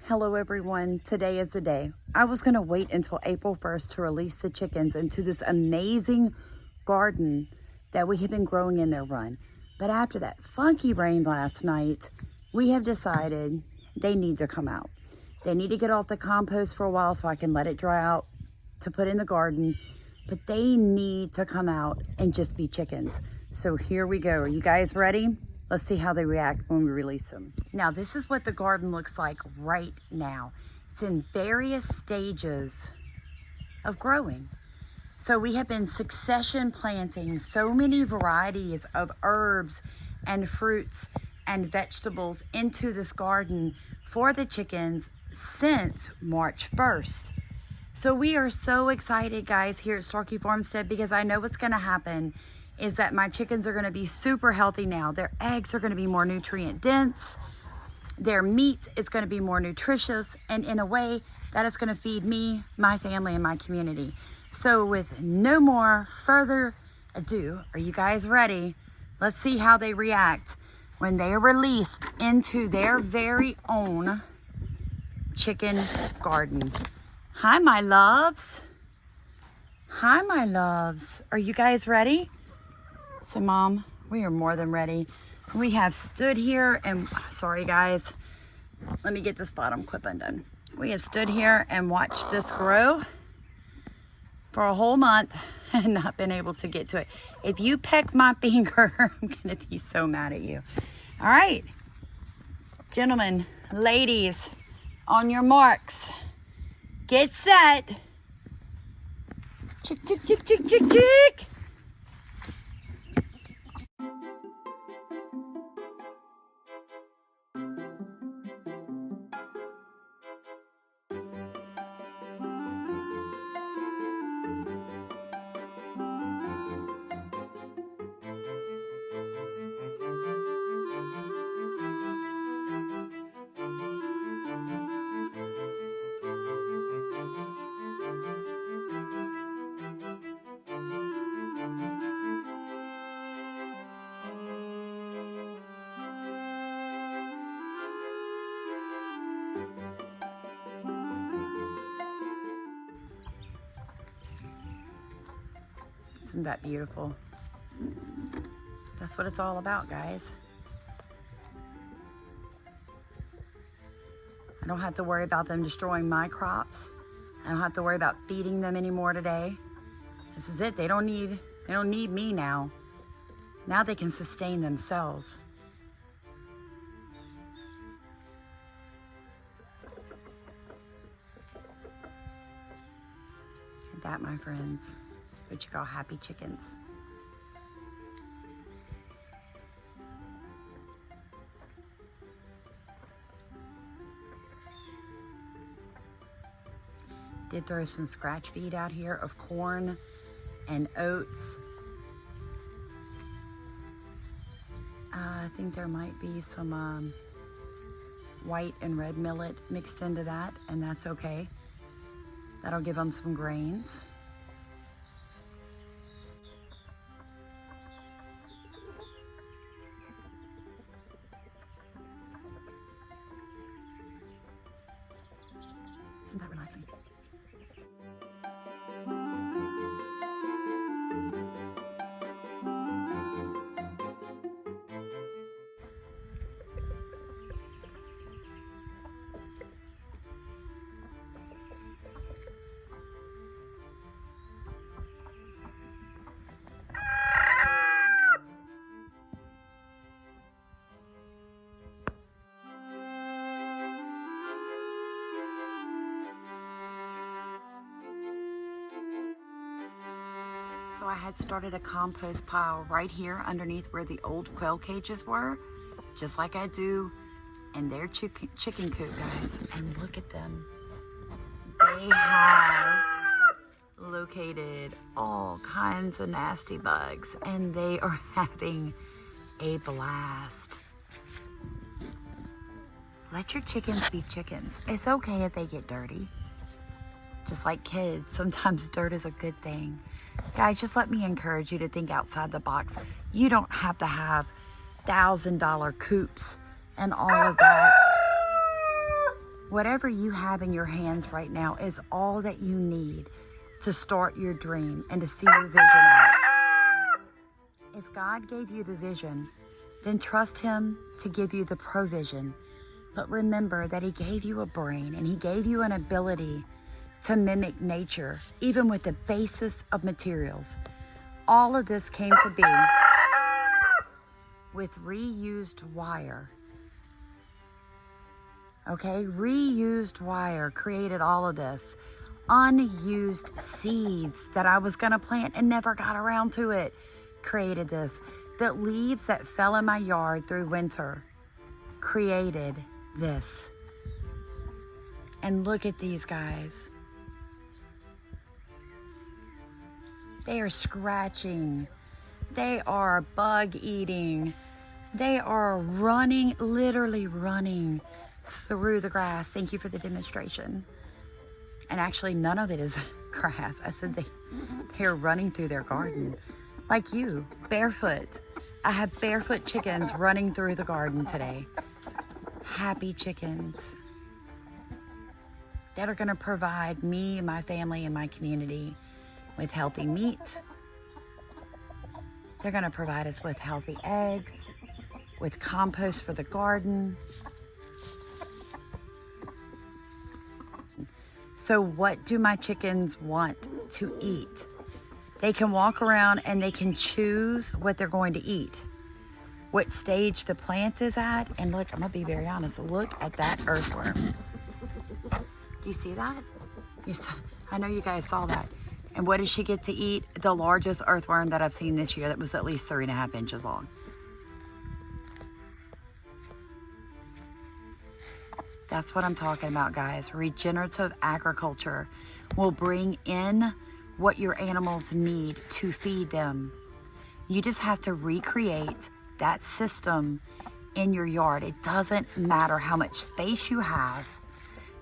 Hello everyone, today is the day. I was gonna wait until April 1st to release the chickens into this amazing garden that we have been growing in their run. But after that funky rain last night, we have decided they need to come out. They need to get off the compost for a while so I can let it dry out to put in the garden. But they need to come out and just be chickens. So here we go. Are you guys ready? Let's see how they react when we release them. Now, this is what the garden looks like right now. It's in various stages of growing. So we have been succession planting so many varieties of herbs and fruits and vegetables into this garden for the chickens since March 1st. So we are so excited, guys, here at Starkey Farmstead, because I know what's gonna happen is that my chickens are gonna be super healthy now. Their eggs are gonna be more nutrient dense. Their meat is gonna be more nutritious, and in a way that is gonna feed me, my family, and my community. So with no more further ado, are you guys ready? Let's see how they react when they are released into their very own chicken garden. Hi, my loves. Hi, my loves. Are you guys ready? So Mom, we are more than ready. We have stood here and, sorry guys, let me get this bottom clip undone. We have stood here and watched this grow for a whole month and not been able to get to it. If you peck my finger, I'm gonna be so mad at you. All right, gentlemen, ladies, on your marks, get set. Chick, chick, chick, chick, chick, chick. Isn't that beautiful? That's what it's all about, guys. I don't have to worry about them destroying my crops. I don't have to worry about feeding them anymore today. This is it. They don't need me now. Now they can sustain themselves. And that, my friends, what you call happy chickens. Did throw some scratch feed out here of corn and oats. I think there might be some white and red millet mixed into that, and that's okay. That'll give them some grains. Isn't that relaxing? So I had started a compost pile right here underneath where the old quail cages were, just like I do in their chicken coop, guys. And look at them. They have located all kinds of nasty bugs, and they are having a blast. Let your chickens be chickens. It's okay if they get dirty. Just like kids, sometimes dirt is a good thing. Guys, just let me encourage you to think outside the box. You don't have to have $1,000 coops and all of that. Whatever you have in your hands right now is all that you need to start your dream and to see your vision out. If God gave you the vision, then trust Him to give you the provision. But remember that He gave you a brain and He gave you an ability to mimic nature, even with the basis of materials. All of this came to be with reused wire. Okay, reused wire created all of this. Unused seeds that I was gonna plant and never got around to it created this. The leaves that fell in my yard through winter created this. And look at these guys. They are scratching. They are bug eating. They are running, literally running through the grass. Thank you for the demonstration. And actually none of it is grass. I said they're running through their garden. Like you, barefoot. I have barefoot chickens running through the garden today. Happy chickens that are gonna provide me, my family, and my community with healthy meat. They're gonna provide us with healthy eggs, with compost for the garden. So what do my chickens want to eat? They can walk around and they can choose what they're going to eat, what stage the plant is at. And look, I'm gonna be very honest, look at that earthworm. Do you see that? I know you guys saw that. And what does she get to eat? The largest earthworm that I've seen this year that was at least 3.5 inches long. That's what I'm talking about, guys. Regenerative agriculture will bring in what your animals need to feed them. You just have to recreate that system in your yard. It doesn't matter how much space you have.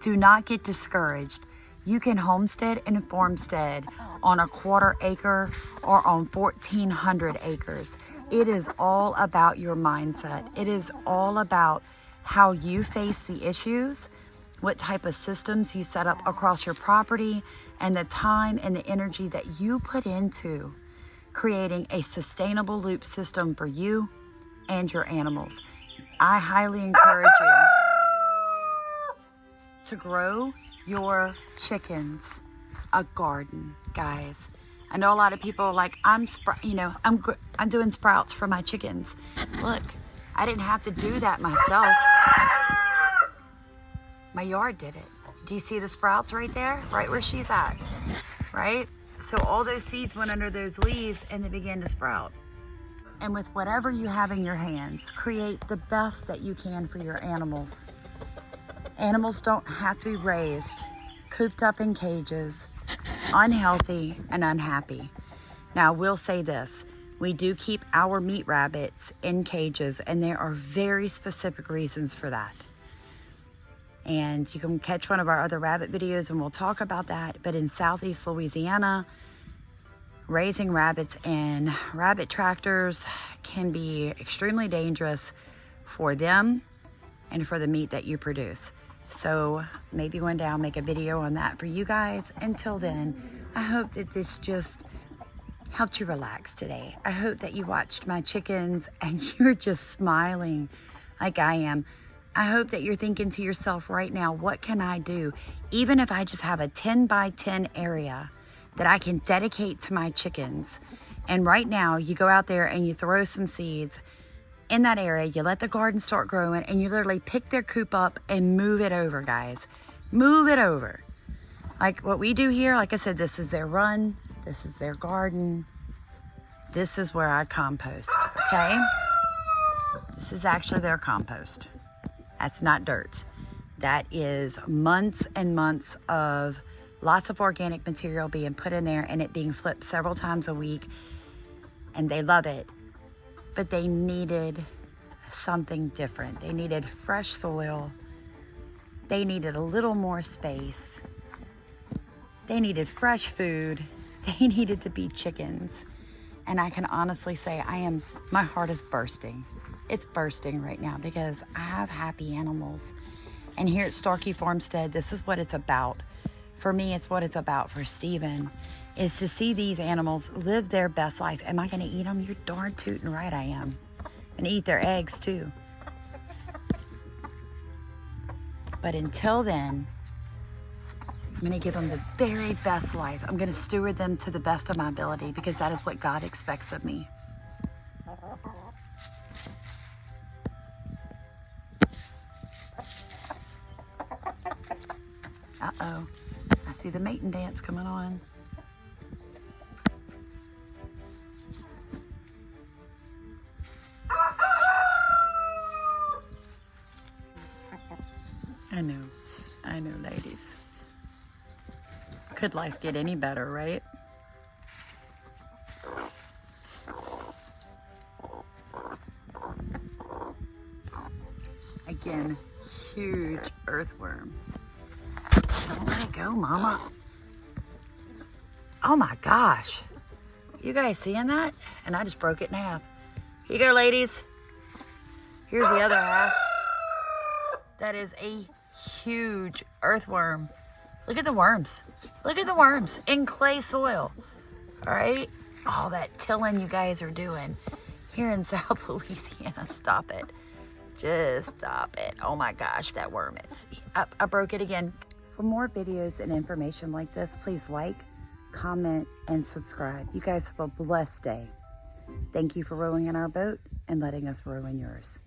Do not get discouraged. You can homestead and farmstead on a 1/4 acre or on 1,400 acres. It is all about your mindset. It is all about how you face the issues, what type of systems you set up across your property, and the time and the energy that you put into creating a sustainable loop system for you and your animals. I highly encourage you to grow your chickens a garden, guys. I know a lot of people are like, I'm doing sprouts for my chickens. Look, I didn't have to do that myself. My yard did it. Do you see the sprouts right there? Right where she's at, right? So all those seeds went under those leaves and they began to sprout. And with whatever you have in your hands, create the best that you can for your animals. Animals don't have to be raised, cooped up in cages, unhealthy and unhappy. Now, I will say this. We do keep our meat rabbits in cages, and there are very specific reasons for that. And you can catch one of our other rabbit videos and we'll talk about that. But in Southeast Louisiana, raising rabbits in rabbit tractors can be extremely dangerous for them and for the meat that you produce. So maybe one day I'll make a video on that for you guys. Until then, I hope that this just helped you relax today. I hope that you watched my chickens and you're just smiling like I am. I hope that you're thinking to yourself right now, what can I do? Even if I just have a 10 by 10 area that I can dedicate to my chickens. And right now you go out there and you throw some seeds in that area, you let the garden start growing, and you literally pick their coop up and move it over, guys. Move it over. Like what we do here, like I said, this is their run, this is their garden, this is where I compost, okay? This is actually their compost. That's not dirt. That is months and months of lots of organic material being put in there and it being flipped several times a week, and they love it. But they needed something different. They needed fresh soil. They needed a little more space. They needed fresh food. They needed to be chickens. And I can honestly say my heart is bursting. It's bursting right now because I have happy animals. And here at Starkey Farmstead, this is what it's about. For me, it's what it's about for Stephen, is to see these animals live their best life. Am I gonna eat them? You're darn tootin' right I am. And eat their eggs too. But until then, I'm gonna give them the very best life. I'm gonna steward them to the best of my ability because that is what God expects of me. Uh-oh, I see the mating dance coming on. I know, ladies. Could life get any better, right? Again, huge earthworm. Don't let it go, Mama. Oh my gosh. You guys seeing that? And I just broke it in half. Here you go, ladies. Here's the other half. That is a huge earthworm. Look at the worms. Look at the worms in clay soil. All right? All that tilling you guys are doing here in South Louisiana. Stop it. Just stop it. Oh my gosh, that worm is... I broke it again. For more videos and information like this, please like, comment, and subscribe. You guys have a blessed day. Thank you for rowing in our boat and letting us row in yours.